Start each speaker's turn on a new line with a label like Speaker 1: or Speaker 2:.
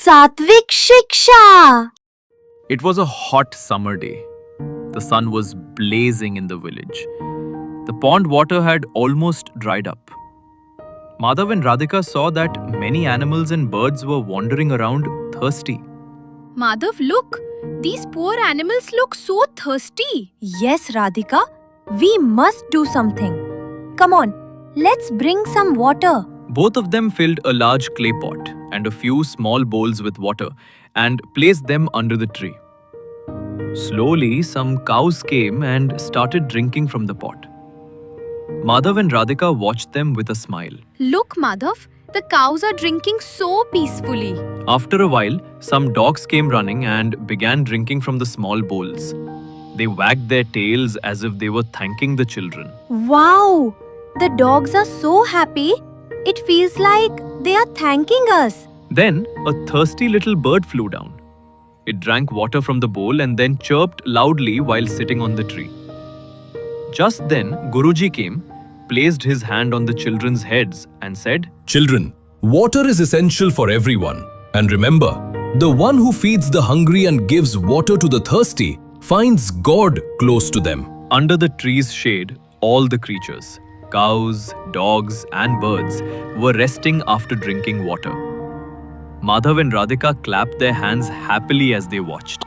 Speaker 1: Satvik Shiksha.
Speaker 2: It was a hot summer day. The sun was blazing in the village. The pond water had almost dried up. Madhav and Radhika saw that many animals and birds were wandering around thirsty.
Speaker 3: Madhav, look! These poor animals look so thirsty.
Speaker 1: Yes, Radhika, we must do something. Come on, let's bring some water.
Speaker 2: Both of them filled a large clay pot and a few small bowls with water and placed them under the tree. Slowly, some cows came and started drinking from the pot. Madhav and Radhika watched them with a smile.
Speaker 3: Look, Madhav, the cows are drinking so peacefully.
Speaker 2: After a while, some dogs came running and began drinking from the small bowls. They wagged their tails as if they were thanking the children.
Speaker 1: Wow, the dogs are so happy. It feels like they are thanking us.
Speaker 2: Then, a thirsty little bird flew down. It drank water from the bowl and then chirped loudly while sitting on the tree. Just then, Guruji came, placed his hand on the children's heads and said,
Speaker 4: Children, water is essential for everyone. And remember, the one who feeds the hungry and gives water to the thirsty finds God close to them.
Speaker 2: Under the tree's shade, all the creatures, cows, dogs and birds, were resting after drinking water. Madhav and Radhika clapped their hands happily as they watched.